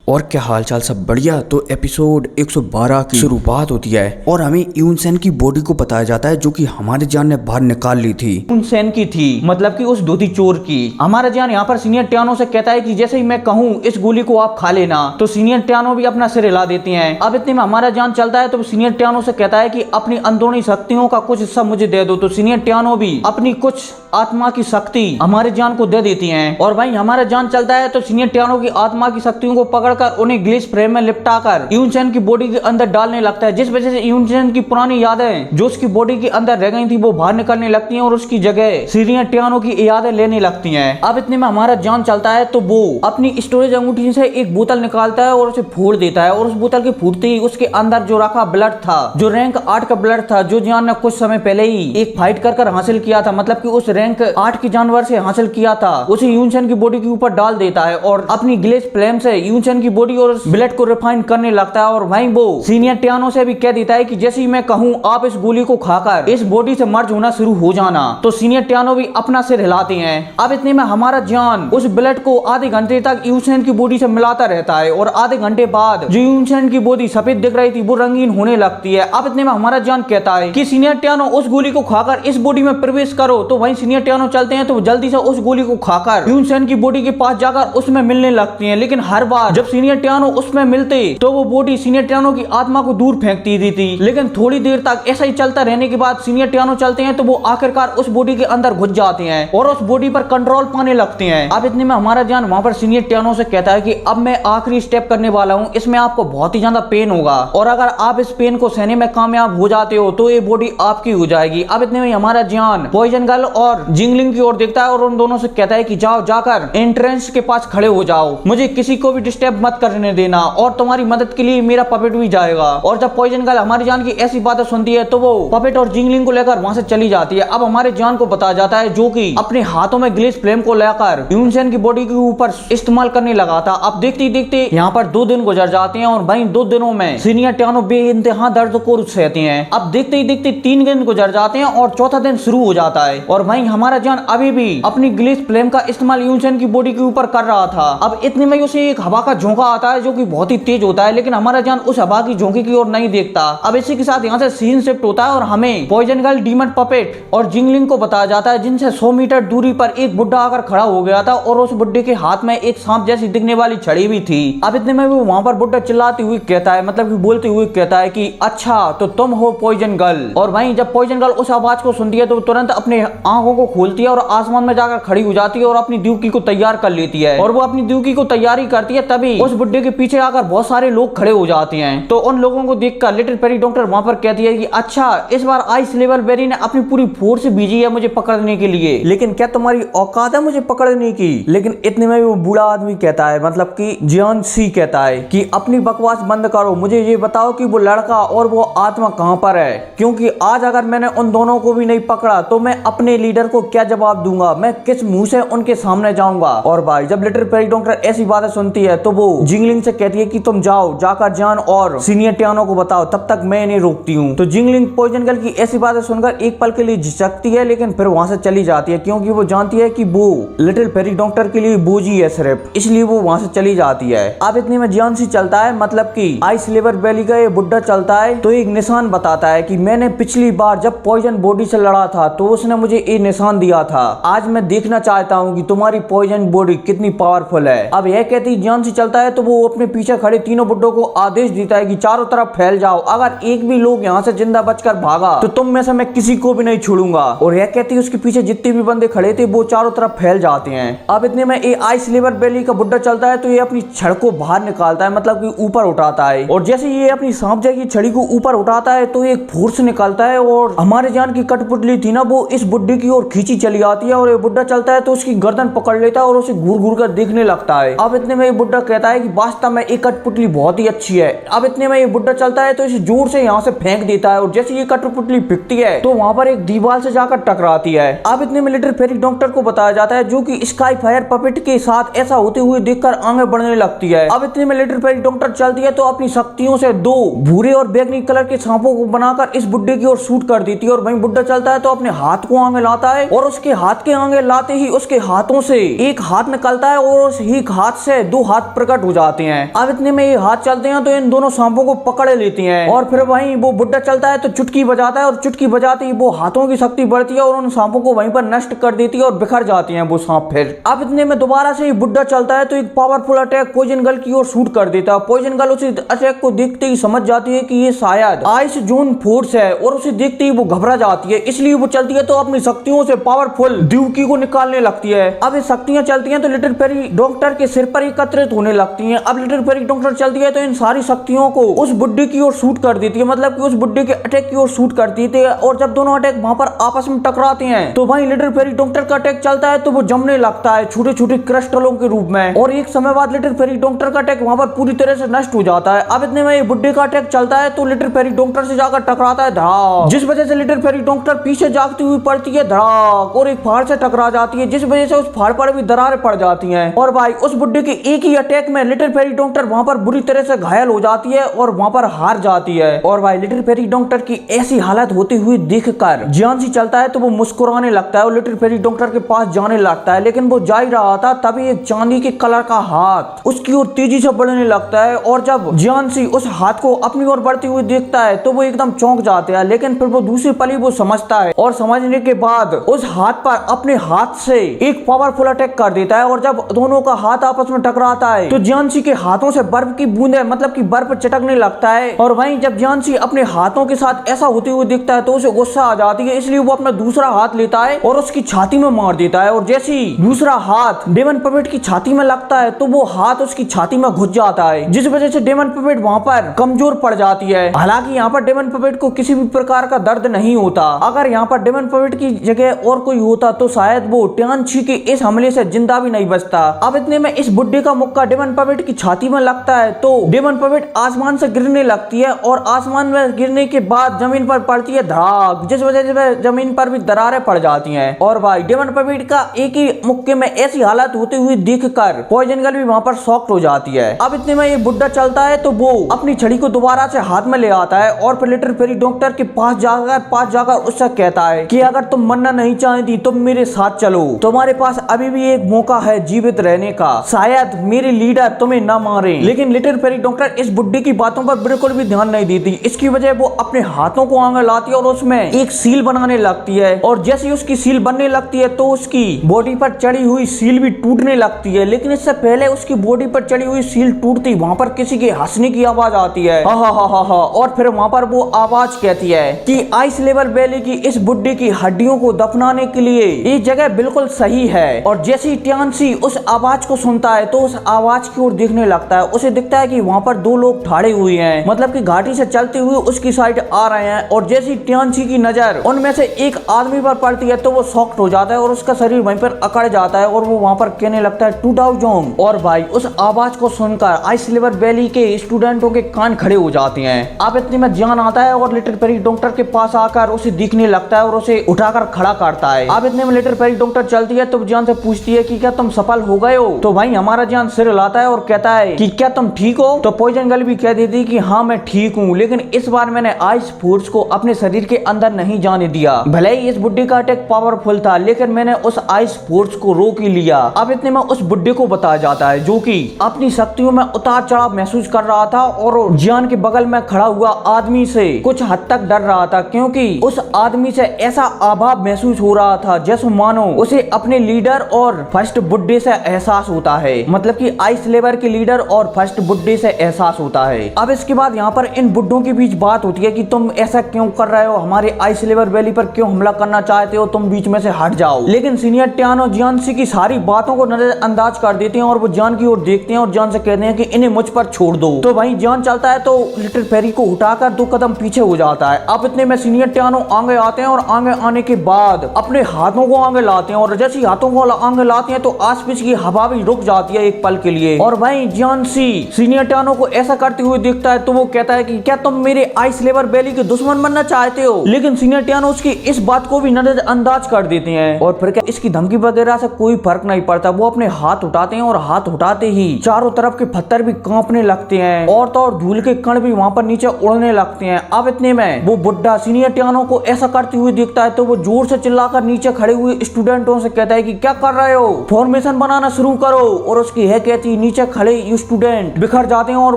और क्या हालचाल, सब बढ़िया। तो एपिसोड 112 की शुरुआत होती है और हमें यून सेन की बॉडी को बताया जाता है जो कि हमारे जान ने बाहर निकाल ली थी। यून सेन की थी, मतलब कि उस धोती चोर की। हमारा जान यहाँ पर सीनियर ट्यानो से कहता है कि जैसे ही मैं कहूँ इस गोली को आप खा लेना, तो सीनियर ट्यानो भी अपना सिर हिला देती हैं। अब इतने में हमारा जान चलता है तो सीनियर ट्यानो से कहता है कि अपनी अंदरूनी शक्तियों का कुछ हिस्सा मुझे दे दो। तो सीनियर ट्यानो भी अपनी कुछ आत्मा की शक्ति हमारे जान को दे देती हैं। और भाई हमारा जान चलता है तो सीनियर ट्यानो की आत्मा की शक्तियों को पकड़कर उन्हें ग्लिच फ्रेम में लिपटाकर यून सेन की बॉडी के अंदर डालने लगता है, जिस वजह से यून सेन की पुरानी यादें जो उसकी बॉडी के अंदर रह गई थी वो बाहर निकलने लगती हैं और उसकी जगह सीनियर ट्यानो की यादें लेने लगती हैं। अब इतने में हमारा जान चलता है तो वो अपनी स्टोरेज अंगूठी से एक बोतल निकालता है और उसे फोड़ देता है। और उस बोतल के फूटते ही उसके अंदर जो रखा ब्लड था, जो रैंक 8 का ब्लड था, जो जान ने कुछ समय पहले ही एक फाइट कर हासिल किया था, मतलब कि उस रैंक 8 के जानवर से हासिल किया था, उसे यून सेन की बॉडी के ऊपर डाल देता है और अपनी ग्लेस फ्लेम से यून सेन की बॉडी और ब्लड को रिफाइन करने लगता है। और वहीं वो सीनियर ट्यानो से भी कह देता है कि जैसे ही मैं कहूँ आप इस गोली को खाकर इस बॉडी से मर्ज होना शुरू हो जाना। तो सीनियर ट्यानो भी अपना सिर हिलाते हैं। अब इतने में हमारा जान उस ब्लड को आधे घंटे तक यून सेन की बॉडी से मिलाता रहता है और आधे घंटे बाद जो यून सेन की बॉडी सफेद दिख रही थी वो रंगीन होने लगती है। अब इतने में हमारा जान कहता है कि सीनियर ट्यानो उस गोली को खाकर इस बॉडी में प्रवेश करो। तो वहीं सीनियर ट्यानो चलते हैं तो जल्दी से उस गोली को खाकर यून सेन की बॉडी के पास जाकर उसमें मिलने लगती हैं। लेकिन हर बार जब सीनियर ट्यानो उसमें मिलते तो वो बॉडी सीनियर ट्यानो की आत्मा को दूर फेंकती थी। लेकिन थोड़ी देर तक ऐसा ही चलता रहने के बाद सीनियर ट्यानो चलते हैं तो वो आखिरकार उस बॉडी के अंदर घुस जाते हैं और उस बॉडी पर कंट्रोल पाने लगते हैं। अब इतने में हमारा जान वहां पर सीनियर ट्यानो से कहता है कि अब मैं आखिरी स्टेप करने वाला हूं, इसमें आपको बहुत ही ज्यादा पेन होगा और अगर आप इस पेन को सहने में कामयाब हो जाते हो तो ये बॉडी आपकी हो जाएगी। अब इतने में हमारा जान पॉइजन गर्ल और जिंगलिंग की ओर देखता है और उन दोनों से कहता है कि जाओ, जाकर एंट्रेंस के पास खड़े हो जाओ, मुझे किसी को भी डिस्टर्ब मत करने देना और तुम्हारी मदद के लिए मेरा पपेट भी जाएगा। और जब पॉइजन गर्ल हमारी जान की ऐसी बातें सुनती है तो वो पपेट और जिंगलिंग को लेकर वहां से चली जाती है। अब हमारे जान को बताया जाता है जो कि अपने हाथों में ग्लिच फ्लेम को लेकर यून सेन की बॉडी के ऊपर इस्तेमाल करने लगा था। अब देखते ही देखते यहाँ पर 2 दिन गुजर जाते हैं और वहीं 2 दिनों में सीनियर ट्यानो बेइंतहा दर्द को सहते हैं। अब देखते ही देखते 3 दिन गुजर जाते हैं और चौथा दिन शुरू हो जाता है और वहीं हमारा जान अभी भी अपनी ग्लिच फ्लेम का इस्तेमाल यून सेन की बॉडी के ऊपर कर रहा था। अब इतने में उसे एक हवा का झोंका आता है जो कि बहुत ही तेज होता है, लेकिन हमारा जान उस हवा की झोंके की ओर नहीं देखता। अब इसी के साथ यहाँ से सीन शिफ्ट होता है और हमें पॉइजन गर्ल, डीमन पपेट और जिंगलिंग को बताया जाता है जिनसे 100 मीटर दूरी पर एक बुड्ढा आकर खड़ा हो गया था और उस बुड्ढे के हाथ में एक सांप जैसी दिखने वाली छड़ी भी थी। अब इतने में भी वहां पर बुड्ढा चिल्लाते हुए कहता है, मतलब कि बोलते हुए कहता है कि अच्छा तो तुम हो पॉइजन गर्ल। और वहीं जब पॉइजन गर्ल उस आवाज को सुनती है तो तुरंत अपने आंखों को खोलती है और आसमान में जाकर खड़ी हो जाती है और अपनी ड्यूटी को तैयार कर लेती है। और वो अपनी ड्यूटी को तैयारी करती है तभी उस बुड्ढे के पीछे आकर बहुत सारे लोग खड़े हो जाते हैं। तो उन लोगों को देखकर लिटिल फेरी डॉक्टर वहां पर कहती है कि अच्छा इस बार आइस लेवल बेरी ने अपनी पूरी फोर्स भेजी है मुझे पकड़ने के लिए, लेकिन क्या तुम्हारी औकात है मुझे पकड़ने की? लेकिन इतने में वो बूढ़ा आदमी कहता है, मतलब कि जियान सी कहता है कि अपनी बकवास बंद करो, मुझे ये बताओ कि वो लड़का और वो आत्मा कहां पर है, क्योंकि आज अगर मैंने उन दोनों को भी नहीं पकड़ा तो मैं अपने लीडर को क्या जवाब दूंगा, मैं किस मुंह से उनके सामने जाऊंगा। और भाई जब लिटिल फेरी डॉक्टर ऐसी बातें सुनती है तो वो जिंगलिंग से कहती है कि तुम जाओ, जाकर जान और सीनियर ट्यानो को बताओ, तब तक मैं नहीं रोकती हूँ। तो जिंगलिंग पॉइजन गर्ल की ऐसी बातें सुनकर एक पल के लिए झिझकती है, लेकिन फिर वहां से चली जाती है क्योंकि वो जानती है कि वो लिटिल फेरी डॉक्टर के लिए बोझी है सिर्फ, इसलिए वो वहां से चली जाती है। अब इतने में जियान सी चलता है, मतलब कि आइस लेवर वैली का ये बुड्ढा चलता है तो एक निशान बताता है कि मैंने पिछली बार जब पॉइजन बॉडी से लड़ा था तो उसने मुझे ये निशान दिया था, आज मैं देखना चाहता हूँ कि तुम्हारी पॉइजन बॉडी कितनी पावरफुल है। अब यह कहती जियान सी चलता है तो वो अपने पीछे खड़े तीनों बुड्ढों को आदेश देता है कि चारों तरफ फैल जाओ, अगर एक भी लोग यहाँ से जिंदा बचकर भागा तो तुम में से मैं किसी को भी नहीं छोड़ूंगा। और यह कहती उसके पीछे जितने भी बंदे खड़े थे वो चारों तरफ फैल जाते हैं। अब इतने में ये आइस लेवर वैली का बुड्ढा चलता है तो ये अपनी छड़ को बाहर निकालता है, मतलब कि ऊपर उठाता है। और जैसे ये अपनी सांप जैसी छड़ी को ऊपर उठाता है तो एक फोर्स निकलता है और हमारे जान की कठपुतली थी ना वो इस बुड्ढे की ओर खींची चली आती है और ये बुड्ढा चलता है तो उसकी गर्दन पकड़ लेता है और उसे घूर घूर कर देखने लगता है। अब इतने में ये बुड्ढा कहता है कि वास्तव में ये कठपुतली बहुत ही अच्छी है। अब इतने में ये बुड्ढा चलता है तो इसे जोर से यहाँ से फेंक देता है और जैसे ये कठपुतली फिरती है तो वहां पर एक दीवार से जाकर टकराती है। अब इतने में लिटिल फेरी डॉक्टर को बताया जाता है जो कि स्काई फायर पपेट के साथ ऐसा होते हुए देखकर आगे बढ़ने लगती है। अब इतने में लिटिल फेरी डॉक्टर चलती है तो अपनी शक्तियों से 2 भूरे और बैगनी कलर के सांपों को बनाकर इस बुड्ढे की ओर शूट कर देती है और वहीं बुड्ढा चलता है तो अपने हाथ को आगे लाता है और उसके हाथ के आगे लाते ही उसके हाथों से एक हाथ निकलता है और उस एक हाथ से 2 हाथ प्रकट प्रकट हो जाते हैं। अब इतने में ये हाथ चलते हैं तो इन दोनों सांपों को पकड़ लेते हैं और फिर वहीं वो बुड्ढा चलता है तो चुटकी बजाता है और चुटकी बजाते ही वो हाथों की शक्ति बढ़ती है और उन सांपों को वहीं पर नष्ट कर देती है और बिखर जाती हैं वो सांप। फिर अब इतने में दोबारा से बुड्ढा चलता है तो एक पावरफुल अटैक पॉइजन गर्ल की ओर शूट कर देता है। पॉइजन गर्ल उसे अटैक को देखते ही समझ जाती है कि ये शायद आइस जोन फोर्स है और उसे देखते ही वो घबरा जाती है, इसलिए वो चलती है तो अपनी शक्तियों से पावरफुल ड्यूकी को निकालने लगती है। अब ये शक्तियां चलती हैं तो लिटिल फेरी डॉक्टर के सिर पर एकत्रित होने लगती हैं। अब लिटिल फेरी डॉक्टर चलती है तो इन सारी शक्तियों को उस बुड्ढे की ओर शूट कर देती है, मतलब कि उस बुड्ढे के अटैक की ओर शूट करती है। और जब दोनों अटैक वहां पर आपस में टकराते हैं तो वहीं लिटिल फेरी डॉक्टर का अटैक चलता है तो वो जमने लगता है छोटे छोटे क्रिस्टलों के रूप में और एक समय बाद लिटिल फेरी डॉक्टर का अटैक वहां पर पूरी तरह से नष्ट हो जाता है। अब इतने में ये बुड्ढे का अटैक चलता है तो लिटिल फेरी डॉक्टर से जाकर टकराता है धड़ाक, जिस वजह से लिटिल फेरी डॉक्टर पीछे जागती हुई पड़ती है धड़ाक और एक पहाड़ से टकरा जाती है, जिस वजह से उस पहाड़ पर भी दरारें पड़ जाती हैं। और भाई उस बुड्ढे के एक ही अटैक में लिटिल फेरी डॉक्टर वहां पर बुरी तरह से घायल हो जाती है और वहां पर हार जाती है। और भाई लिटिल फेरी डॉक्टर की ऐसी हालत होती हुई देखकर जियानसी चलता है तो वो मुस्कुराने लगता है और लिटिल फेरी डॉक्टर के पास जाने लगता है, लेकिन वो जा ही रहा था तभी एक चांदी के कलर का हाथ उसकी ओर तेजी से बढ़ने लगता है। और जब जियानसी उस हाथ को अपनी ओर बढ़ती हुई देखता है तो वो एकदम चौंक जाता है, लेकिन फिर वो दूसरी पली वो समझता है और समझने के बाद उस हाथ पर अपने हाथ से एक पावरफुल अटैक कर देता है। और जब दोनों का हाथ आपस में टकराता है तो जियानसी के हाथों से बर्फ की बूंदें मतलब कि बर्फ चटकने लगता है। और वहीं जब जियानसी अपने हाथों के साथ ऐसा होते हुए दिखता है तो उसे गुस्सा आ जाती है, इसलिए वो अपना दूसरा हाथ लेता है और उसकी छाती में मार देता है। और जैसे ही दूसरा हाथ डेमन पपेट की छाती में लगता है तो वो हाथ उसकी छाती में घुस जाता है, जिस वजह से डेमन पपेट वहां पर कमजोर पड़ जाती है। हालांकि यहाँ पर डेमन पपेट को किसी भी प्रकार का दर्द नहीं होता। अगर यहाँ पर डेमन पपेट की जगह और कोई होता तो शायद वो टियानची के इस हमले से जिंदा भी नहीं बचता। अब इतने में इस बुड्ढे का मुक्का डेमन पपेट की छाती में लगता है तो डेमन पपेट आसमान से गिरने लगती है और आसमान में गिरने के बाद जमीन पर पड़ती है धड़ाक, जिस वजह से जमीन पर भी दरारें पड़ जाती हैं। और भाई डेमन पपेट का एक ही मुक्के में ऐसी हालत होती हुई देखकर पॉइजन गर्ल भी वहां पर शॉक्ड हो जाती है। अब इतने में ये बुड्ढा चलता है तो वो अपनी छड़ी को दोबारा से हाथ में ले आता है और फिर लिटिल फेरी डॉक्टर के पास जाकर उससे कहता है कि अगर तुम मरना नहीं चाहती तुम मेरे साथ चलो, तुम्हारे पास अभी भी एक मौका है जीवित रहने का, शायद मेरे लीडर तुम्हें न मारे। लेकिन लिटिल फेरी डॉक्टर इस बुड्ढे की बातों पर बिल्कुल भी ध्यान नहीं देती, इसकी वजह वो अपने हाथों को आगे लाती है और उसमें एक सील बनाने लगती है। और जैसे ही उसकी सील बनने लगती है तो उसकी बॉडी पर चढ़ी हुई सील भी टूटने लगती है। लेकिन इससे पहले उसकी बॉडी पर चढ़ी हुई सील टूटती वहां पर किसी के हंसने की आवाज आती है, हा हा हा हा। और फिर वहां पर वो आवाज कहती है कि आइस लेवल वैली की इस बुड्ढे की हड्डियों को दफनाने के लिए ये जगह बिल्कुल सही है। और जैसे ही टियानसी उस आवाज को सुनता है तो उस आवाज की ओर देखने लगता है, उसे दिखता है कि वहां पर दो लोग ठाड़े हुए हैं, मतलब कि घाटी से चलते हुए उसकी साइड आ रहे हैं। और जैसे ही टियानसी की नजर उनमें से एक आदमी पर पड़ती है तो वो शॉक्ड हो जाता है और उसका शरीर वहीं पर अकड़ जाता है और वो वहां पर कहने लगता है टू डाउ जोंग। और भाई उस आवाज को सुनकर आइस लेवल वैली के स्टूडेंटों के कान खड़े हो जाते हैं। अब इतने में जियान आता है और लिटिल फेरी डॉक्टर के पास आकर उसे दिखने लगता है और उसे उठाकर खड़ा करता है। अब इतने में लिटिल फेरी डॉक्टर चलती है तो जियान से पूछती है कि क्या तुम सफल हो गए हो? तो भाई हमारा जियान सिर हिलाता है और कहता है कि क्या तुम ठीक हो? तो पॉइजन गर्ल भी कह देती कि हाँ मैं ठीक हूँ, लेकिन इस बार मैंने आइस फोर्स को अपने शरीर के अंदर नहीं जाने दिया। भले ही इस बुड्ढे का अटैक पावरफुल था लेकिन मैंने उस आइस फोर्स को रोक ही लिया। अब इतने में उस बुड्ढे को बताया जाता है जो कि अपनी शक्तियों में उतार चढ़ाव महसूस कर रहा था और जियान के बगल में खड़ा हुआ आदमी से कुछ हद तक डर रहा था, क्योंकि उस आदमी से ऐसा अभाव महसूस हो रहा था जैसे मानो उसे अपने लीडर और फर्स्ट बुड्ढे से एहसास होता है, मतलब कि आइस लेवर के लीडर और फर्स्ट बुड्ढे से एहसास होता है। अब इसके बाद यहाँ पर इन बुड्ढों के बीच बात होती है कि तुम ऐसा क्यों कर रहे हो, हमारे आइस लेवर वैली पर क्यों हमला करना चाहते हो, तुम बीच में से हट जाओ। लेकिन सीनियर टियानो जियानसी की सारी बातों को नजरअंदाज कर देते हैं और वो जान की ओर देखते हैं और जान से कहते हैं कि इन्हें मुझ पर छोड़ दो। तो वहीं जान चलता है तो लिटिल फेरी को उठाकर 2 कदम पीछे हो जाता है। अब इतने में सीनियर टियानो आगे आते हैं और आगे आने के बाद अपने हाथों को आगे लाते हैं और जैसे हाथों को आगे लाते हैं तो आसपास की हवा भी रुक जाती है एक पल के लिए। और वहीं जियानसी सीनियर टियानो को ऐसा करते हुए देखता है तो वो कहता है कि क्या तुम मेरे आइस लेवर वैली के दुश्मन बनना चाहते हो? लेकिन सीनियर टियानो उसकी इस बात को भी नजरअंदाज कर देते हैं और फिर क्या इसकी धमकी वगैरह से कोई फर्क नहीं पड़ता। वो अपने हाथ उठाते हैं और हाथ उठाते ही चारों तरफ के पत्थर भी कांपने लगते हैं और तो और धूल के कण भी वहां पर नीचे उड़ने लगते हैं। अब इतने में वो बुड्ढा सीनियर टियानो को ऐसा करते हुए देखता है तो वो जोर से चिल्लाकर नीचे खड़े हुए स्टूडेंटों से कहता है कि क्या कर रहे हो, फॉर्मेशन बनाना शुरू करो। और उसकी है कहती नीचे खड़े स्टूडेंट बिखर जाते हैं और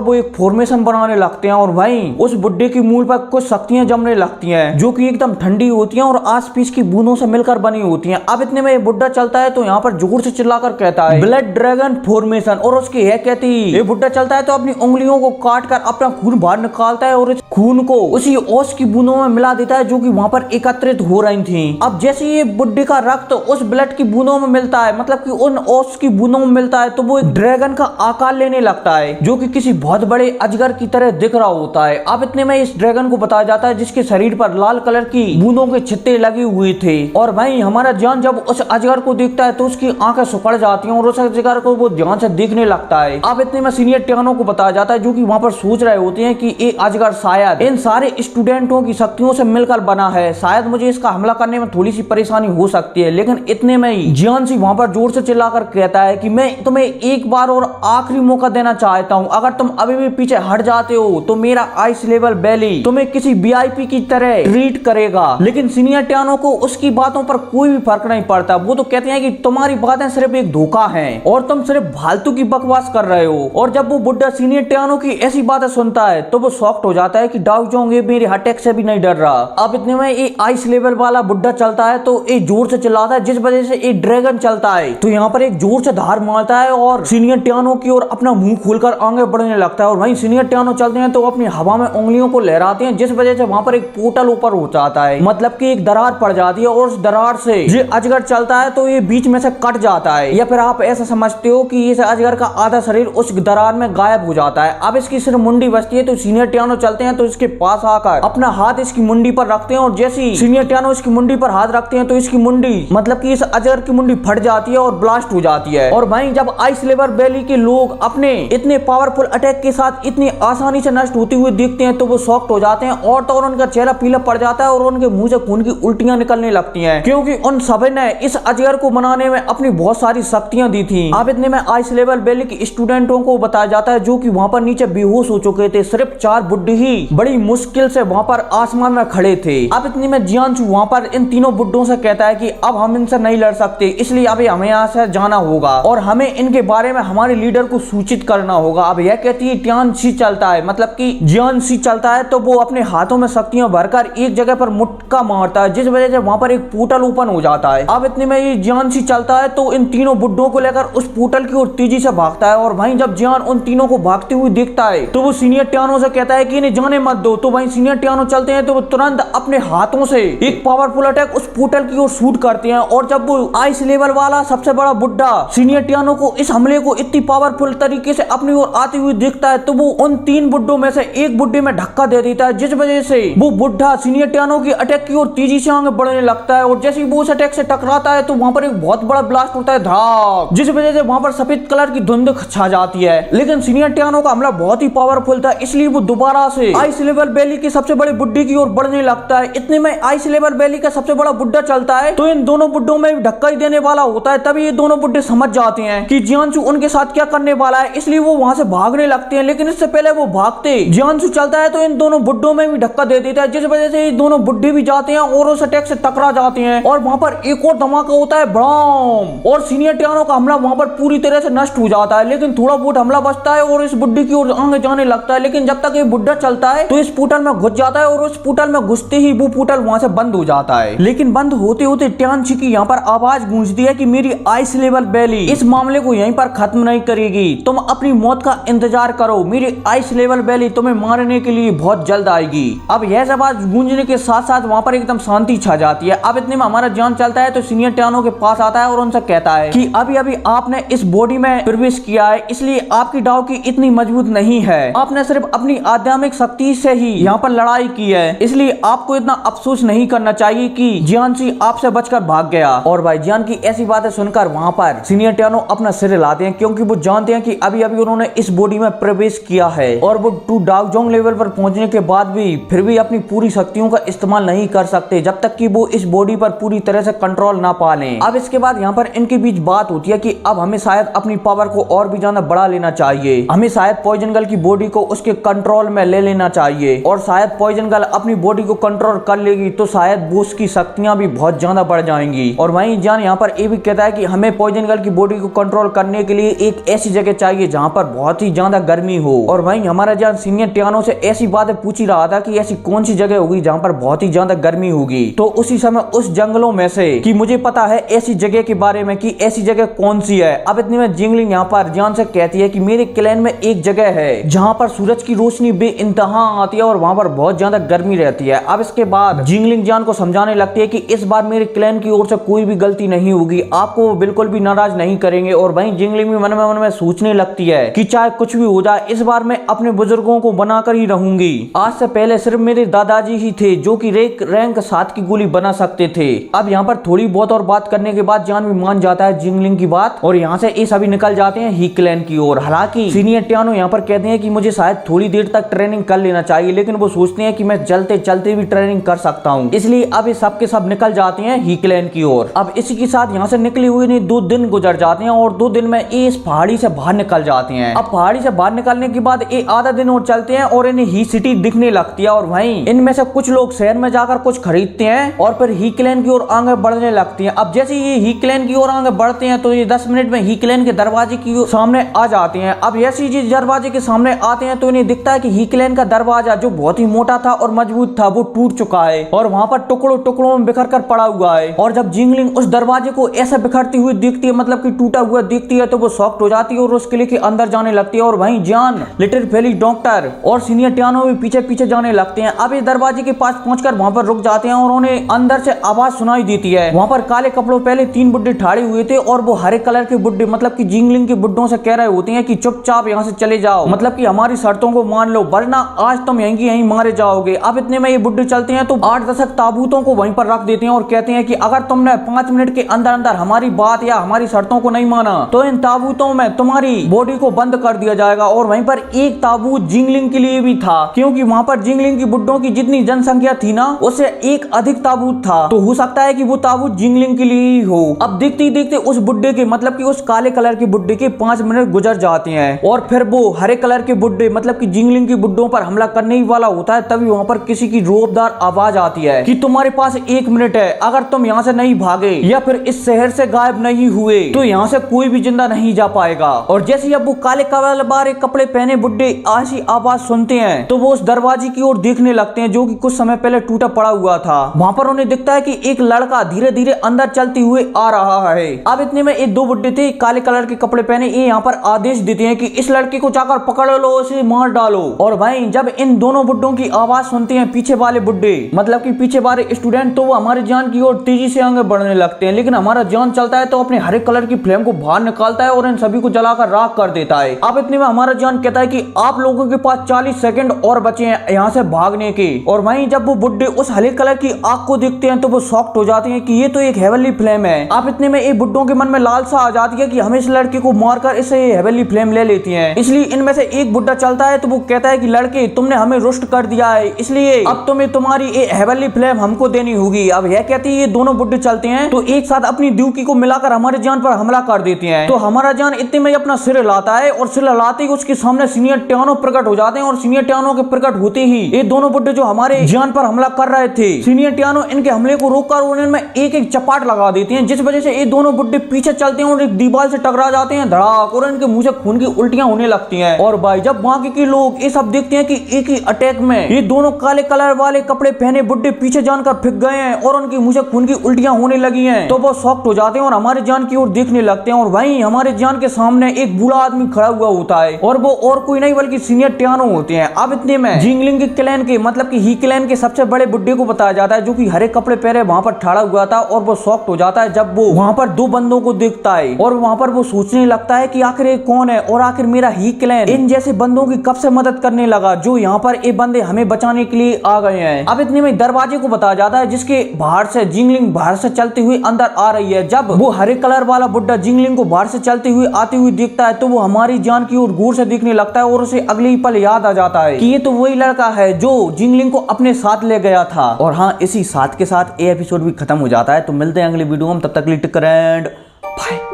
वो एक फॉर्मेशन बनाने लगते हैं और वहीं उस बुड्ढे की मूल पर कुछ शक्तियां जमने लगती हैं जो कि एकदम ठंडी होती हैं और आसपास की बूंदों से मिलकर बनी होती हैं। अब इतने में ये बुड्ढा चलता है तो यहाँ पर जोर से चिल्लाकर कहता है ब्लड ड्रैगन फॉर्मेशन, और उसकी है कहती ये बुड्ढा चलता है तो अपनी उंगलियों को काट कर अपना खून बाहर निकालता है और इस खून को उसी ओस की बूंदों में मिला देता है जो कि वहां पर एकत्रित हो रही थी। अब जैसे ये बुड्ढे का रक्त उस ब्लड की बूंदों में मिलता है, मतलब कि उन ओस की बूंदों में मिलता है, तो वो एक ड्रैगन का आकार लेने लगता है जो कि किसी बहुत बड़े अजगर की तरह दिख रहा होता है। अब इतने में इस ड्रैगन को बताया जाता है जिसके शरीर पर लाल कलर की बूंदों के छिट्टे लगे हुए थे। और भाई हमारा जान जब उस अजगर को देखता है तो उसकी आंखें सुकड़ जाती हैं और उस अजगर को वो ध्यान से देखने लगता है। अब इतने में सीनियर टियानो को बताया जाता है जो कि वहां पर सोच रहे होते हैं कि ये अजगर शायद इन सारे स्टूडेंटों की शक्तियों से मिलकर बना है, शायद मुझे इसका हमला करने में थोड़ी सी परेशानी हो सकती है। लेकिन इतने में ही जियानसी वहां पर जोर से चिल्लाकर कहता है कि मैं तुम्हें एक बार और आखिरी मौका देना चाहता हूं, अगर तुम अभी भी पीछे हट जाते हो तो मेरा आइस लेवल बैली तुम्हें किसी वीआईपी की तरह ट्रीट करेगा। लेकिन सीनियर टियानो को उसकी बातों पर कोई भी फर्क नहीं पड़ता। वो तो कहते हैं कि तुम्हारी बातें सिर्फ एक धोखा है और तुम सिर्फ फालतू की बकवास कर रहे हो। और जब वो बुड्ढा सीनियर टियानो की ऐसी बातें सुनता है तो वो शॉक्ड हो जाता है कि डाउ जोंग ये मेरे अटैक से भी नहीं डर रहा। अब इतने में ये आइस लेवल वाला बुड्ढा चलता है तो ये जोर से चिल्लाता है जिस वजह से ये ड्रैगन चलता है तो यहाँ पर एक जोर से धार मारता है और सीनियर टियानो की ओर अपना मुंह खोलकर आगे बढ़ने लगता है। और वहीं सीनियर टियानो चलते हैं तो अपनी हवा में उंगलियों को लहराते हैं जिस वजह से वहां पर एक पोर्टल ऊपर हो जाता है, मतलब कि एक दरार पड़ जाती है और उस दरार से ये अजगर चलता है तो ये बीच में से कट जाता है। या फिर आप ऐसा समझते हो कि इस अजगर का आधा शरीर उस दरार में गायब हो जाता है। अब इसकी सिर्फ मुंडी बचती है तो सीनियर टियानो चलते हैं तो इसके पास आकर अपना हाथ इसकी मुंडी पर रखते हैं और जैसे ही सीनियर टियानो इसकी मुंडी पर हाथ रखते हैं तो इसकी मुंडी, मतलब कि इस अजगर की मुंडी फट जाती है और ब्लास्ट हो जाती है। और वहीं जब आइस लेवल वैली के लोग अपने इतने पावरफुल अटैक के साथ इतनी आसानी से नष्ट होते हुए देखते हैं तो वो शॉक्ड हो जाते हैं और तो उनका चेहरा पीला पड़ जाता है और उनके मुंह से खून की उल्टियां निकलने लगती हैं क्योंकि उन सभी ने इस अजगर को बनाने में अपनी बहुत सारी शक्तियां दी थी। अब इतने में आइस लेवल वैली के स्टूडेंटों को बताया जाता है जो कि वहां पर नीचे बेहोश हो चुके थे। सिर्फ 4 बुड्ढे ही बड़ी मुश्किल से वहां पर आसमान में खड़े थे। अब इतने में जियानसू वहां पर इन तीनों बुड्ढों से कहता है कि अब हम इनसे नहीं लड़ सकते, इसलिए अभी हमें यहाँ से जाना होगा और हमें इनके बारे में हमारे लीडर को सूचित करना होगा। अब यह कहती है टियानसी चलता है, मतलब कि जियानसी चलता है तो वो अपने हाथों में शक्तियां भरकर एक जगह पर मुटका मारता है जिस वजह से वहां पर एक पोर्टल ओपन हो जाता है। अब इतने में ये जियानसी चलता है तो इन तीनों बुड्ढों को लेकर उस पोर्टल की ओर तेजी से भागता है। और वहीं जब जियान उन तीनों को भागते हुए देखता है तो वो सीनियर टियानो से कहता है कि इन्हें जाने मत दो। तो वहीं सीनियर टियानो चलते हैं तो वो तुरंत अपने हाथों से एक पावरफुल अटैक उस पोर्टल की ओर शूट करते हैं। और जब वो आइस लेवल वाला सबसे बड़ा बुड्ढा सीनियर टियानो को इस हमले को इतनी पावरफुल तरीके से अपनी ओर आते हुए देखता है तो वो उन 3 बुड्ढों में से एक बुड्ढे में धक्का दे देता है जिस वजह से वो बुड्ढा सीनियर टियानो की अटैक की ओर तेजी से आगे बढ़ने लगता है। और जैसे ही वो उस अटैक से टकराता है तो वहां पर एक बहुत बड़ा ब्लास्ट होता है, धड़ाक, जिस वजह से वहां पर सफेद कलर की धुंध छा जाती है। लेकिन सीनियर टियानो का हमला बहुत ही पावरफुल था इसलिए वो दोबारा से आइस लेवल वैली के सबसे बड़े बुड्ढे की ओर बढ़ने लगता है। इतने में आइस लेवल वैली का सबसे बड़ा बुड्ढा चलता है तो इन दोनों बुड्ढों में भी धक्का ही देने वाला होता है। तभी ये दोनों बुड्ढे समझ जाते हैं कि जियानसू उनके साथ क्या करने वाला है, इसलिए वो वहां से भागने लगते हैं। लेकिन इससे पहले वो भागते जियानसू चलता है तो इन दोनों बुड्ढों में भी धक्का दे देता है जिस वजह से ये दोनों बुड्ढे भी जाते हैं और उस अटैक से टकरा जाते हैं। और वहां पर एक और धमाका होता है, ब्राम, और सीनियर टियानो का हमला वहां पर पूरी तरह से नष्ट हो जाता है। लेकिन थोड़ा बहुत हमला बचता है और इस बुड्ढे की ओर आगे जाने लगता है। लेकिन जब तक ये बुड्ढा चलता है तो इस पोर्टल में घुस जाता है और उस पोर्टल में घुसते ही वो पोर्टल वहां से बंद हो जाता है। लेकिन बंद होते होते टियानसी की यहाँ पर आवाज गूंजती है कि मेरी आइस लेवल वैली इस मामले को यहीं पर खत्म नहीं करेगी, तुम अपनी मौत का इंतजार करो, मेरी आइस लेवल वैली तुम्हें मारने के लिए बहुत जल्द आएगी। अब यह आवाज गूंजने के साथ साथ वहां पर एकदम शांति छा जाती है। अब इतने में हमारा जान चलता है तो सीनियर टियानो के पास आता है और उनसे कहता है कि अभी अभी आपने इस बॉडी में प्रवेश किया है इसलिए आपकी डाव की इतनी मजबूत नहीं है, आपने सिर्फ अपनी आध्यात्मिक शक्ति से ही यहाँ पर लड़ाई की है, इसलिए आपको इतना अफसोस नहीं करना चाहिए कि जियानसी आपसे बचकर भाग गया। और भाई जियान की ऐसी बातें सुनकर वहां पर सीनियर टियानो अपना सिर हिलाते हैं क्योंकि वो जानते हैं कि अभी अभी उन्होंने इस बॉडी में प्रवेश किया है और वो 2 डाउजोंग लेवल पर पहुंचने के बाद भी फिर भी अपनी पूरी शक्तियों का इस्तेमाल नहीं कर सकते जब तक कि वो इस बॉडी पर पूरी तरह से कंट्रोल ना पा लें। अब इसके बाद यहाँ पर इनके बीच बात होती है कि अब हमें शायद अपनी पावर को और भी ज्यादा बढ़ा लेना चाहिए, हमें शायद पॉइजन गर्ल की बॉडी को उसके कंट्रोल में ले लेना चाहिए और शायद पॉइजन गर्ल अपनी बॉडी को कंट्रोल कर लेगी तो शायद वो उसकी शक्तियां भी बहुत ज्यादा बढ़ जाएंगी। और वहीं जान यहाँ पर ये भी कहता है कि हमें पॉइजन गर्ल की बॉडी को कंट्रोल करने के लिए एक ऐसी जगह चाहिए जहाँ पर बहुत ही ज्यादा गर्मी हो। और वहीं हमारा जान सीनियर टियानो से ऐसी बातें पूछ ही रहा था कि ऐसी कौन सी जगह होगी जहाँ पर बहुत ही ज्यादा गर्मी होगी। तो उसी समय उस जंगलों में से कि मुझे पता है ऐसी जगह के बारे में कि ऐसी जगह कौन सी है। अब इतने में जिंगलिंग यहाँ पर जान से कहती है कि मेरे क्लैन में एक जगह है जहाँ पर सूरज की रोशनी बेइंतहा आती है और वहाँ पर बहुत ज्यादा गर्मी रहती है। अब इसके बाद जिंगलिंग जान को समझाने लगती है कि इस बार मेरे क्लैन की ओर से कोई भी गलती नहीं होगी, आपको वो बिल्कुल भी नाराज नहीं करेंगे। और वहीं जिंगलिंग भी मन में सोचने लगती है कि चाहे कुछ भी हो जाए इस बार मैं अपने बुजुर्गों को बनाकर ही रहूंगी। आज से पहले सिर्फ मेरे दादाजी ही थे जो कि रैंक 7 की गोली बना सकते थे। अब यहाँ पर थोड़ी बहुत और बात करने के बाद जान भी मान जाता है जिंगलिंग की बात और यहाँ से ये सभी निकल जाते हैं ही क्लैन की ओर। हालांकि सीनियर टियानो यहाँ पर कहते हैं कि मुझे शायद थोड़ी देर तक ट्रेनिंग कर लेना चाहिए, लेकिन वो सोचते हैं कि मैं चलते चलते भी ट्रेनिंग कर सकता हूँ, इसलिए अब ये सब के सब निकल जाते हैं ही क्लैन की ओर। अब इसी के साथ यहाँ से निकले हुए नहीं 2 दिन गुजर जाते हैं और 2 दिन में ये इस पहाड़ी से बाहर निकल जाते हैं। अब पहाड़ी से बाहर निकलने के बाद ये आधा दिन और चलते हैं और इन्हें ही सिटी दिखने लगती है और वहीं इनमें से कुछ लोग शहर में जाकर कुछ खरीदते हैं और फिर ही क्लैन की ओर आगे बढ़ने लगती हैं। अब जैसे ये ही क्लैन की ओर आगे बढ़ते हैं तो ये 10 मिनट में ही क्लैन के दरवाजे की सामने आ जाते हैं। अब ऐसी चीज दरवाजे के सामने आते हैं तो इन्हें दिखता है कि ही क्लैन का दरवाजा जो बहुत ही मोटा था और मजबूत था वो टूट चुका है और वहां पर टुकड़ों टुकड़ों में बिखर कर पड़ा हुआ है। और जब जिंगलिंग उस दरवाजे को ऐसा बिखरती हुई दिखती है, मतलब कि टूटा हुआ दिखती है, तो वो शॉक्ड हो जाती है और उस किले के अंदर जाने लगती है। और वहीं जान, लिटिल फेली डॉक्टर और सीनियर टियानो भी पीछे पीछे जाने लगते हैं। अब इस दरवाजे के पास पहुंचकर वहां पर रुक जाते हैं और उन्हें अंदर से आवाज सुनाई देती है। वहां पर काले कपड़ों पहले 3 बुड्ढे ठाड़े हुए थे और वो हरे कलर के बुड्ढे मतलब कि जिंगलिंग के बुड्ढों से कह रहे होते हैं कि चुपचाप यहाँ से चले जाओ, मतलब कि हमारी शर्तों को मान लो वरना आज तुम यहीं की यहीं मारे जाओगे। अब इतने में ये बुड्ढे चलते हैं तो 8-10 ताबूतों को वहीं पर रख देते हैं और कहते हैं कि अगर तुमने 5 मिनट के अंदर अंदर हमारी बात या हमारी शर्तों को नहीं माना तो इन ताबूतों में तुम्हारी बॉडी को बंद कर दिया जाएगा। और वहीं पर एक ताबूत जिंगलिंग के लिए भी था क्योंकि वहां पर जिंगलिंग की बुड्ढों की जितनी जनसंख्या थी ना उससे एक अधिक ताबूत था, तो हो सकता है कि वो ताबूत जिंगलिंग के लिए ही हो। अब देखते ही देखते उस बुड्ढे के मतलब कि उस काले कलर के बुड्ढे के 5 मिनट गुजर जाते हैं और फिर वो हरे कलर के बुड्ढे मतलब कि जिंगलिंग की बुड्ढों पर हमला करने ही वाला होता है। तभी वहां पर किसी की रोबदार आवाज आती है कि तुम्हारे पास 1 मिनट है, अगर तुम यहाँ से नहीं भागे या फिर इस शहर से गायब नहीं हुए तो यहाँ से कोई भी जिंदा नहीं जा पाएगा। और जैसे ही अब वो काले बारे कपड़े पहने बुड्ढे ऐसी आवाज सुनते हैं तो वो उस दरवाजे की ओर देखने लगते हैं जो कि कुछ समय पहले टूटा पड़ा हुआ था। वहां पर उन्हें दिखता है कि एक लड़का धीरे धीरे अंदर चलते हुए आ रहा है। अब इतने में एक 2 बुड्ढे थे काले कलर के कपड़े पहने, ये यहाँ पर आदेश देते हैं कि इस लड़के को जाकर पकड़ लो, इसे मार डालो। और वहीं जब इन दोनों बुड्ढों की आवाज सुनते हैं पीछे वाले बुड्ढे मतलब कि पीछे वाले स्टूडेंट तो वो हमारे जान की ओर तेजी से आगे बढ़ने लगते हैं, लेकिन हमारा जान चलता है तो अपने हरे कलर की फ्लेम को बाहर निकालता है और इन सभी को जलाकर राख कर देता है। अब इतने में हमारा जान कहता है कि आप लोगों के पास 40 सेकंड और बचे हैं यहाँ से भागने के। और वहीं जब वो बुड्ढे उस हरे कलर की आग को देखते हैं तो वो शॉक्ड हो जाते हैं कि ये तो एक हेवनली फ्लेम है। अब इतने में एक बुड्ढों के मन में लालसा आ जाती है कि हम इस लड़के को मारकर इसे हेवनली फ्लेम ले लेती हैं। इसलिए इनमें से एक बुड्ढा चलता है तो वो कहता है कि लड़के तुमने हमें रुष्ट कर दिया है, इसलिए अब तुम्हें तुम्हारी हेवनली फ्लेम हमको देनी होगी। अब यह कहते हैं ये दोनों बुड्ढे चलते हैं तो एक साथ अपनी ड्यूकी को मिलाकर हमारे जान पर हमला कर देते हैं। तो हमारा जान इतने में अपना सिर हिलाता है और सिर हिलाते ही उसके सामने सीनियर टियानो प्रकट हो जाते हैं। और सीनियर टियानो के प्रकट होते ही ये दोनों बुड्ढे जो हमारे जान पर हमला कर रहे थे, सीनियर टियानो इनके हमले को रोककर उनमें एक एक चपाट लगा देते हैं, जिस वजह से ये दोनों बुड्ढे पीछे चलते हैं और एक दीवार से टकरा जाते हैं धड़ाक और इनके मुंह से खून की उल्टियां होने लगती हैं। और भाई जब बाकी के लोग ये सब देखते हैं कि एक ही अटैक में ये दोनों काले कलर वाले कपड़े पहने बुड्ढे पीछे जानकर फिक गए हैं और उनके मुंह से खून की उल्टियां होने लगी हैं, तो वो शॉक्ड हो जाते हैं और हमारे जान की ओर देखने लगते हैं। और वहीं हमारे जान के सामने एक बूढ़ा आदमी खड़ा हुआ होता है और वो और कोई नहीं बल्कि सीनियर टियानो होते हैं। अब इतने में जिंगलिंग के क्लैन के मतलब कि ही क्लैन के सबसे बड़े बुड्ढे को बताया जाता है जो कि हरे कपड़े पहने वहां पर खड़ा हुआ था और वो शॉक्ड हो जाता है जब वो वहां पर 2 बंदों को देखता है और वहां पर वो सोचने लगता है कि आखिर ये कौन है और आखिर मेरा ही क्लैन इन जैसे बंदों की कब से मदद करने लगा जो यहाँ पर ये बंदे हमें बचाने के लिए आ गए हैं। अब इतने में दरवाजे को बताया जाता है जिसके बाहर से जिंगलिंग बाहर से चलते हुए अंदर आ रही है। जब वो हरे कलर वाला बुड्ढा जिंगलिंग को बाहर से चलते हुए आते हुए देखता है तो वो हमारी जान की ओर गौर से देखने लगता है और उसे अगले ही पल याद आ जाता है कि ये तो वही लड़का है जो जिंगलिंग को अपने साथ ले गया था। और हाँ, इसी साथ के साथ ये एपिसोड भी खत्म हो जाता है। तो मिलते हैं अगले वीडियो में, तब तक के लिए टेक केयर एंड बाय।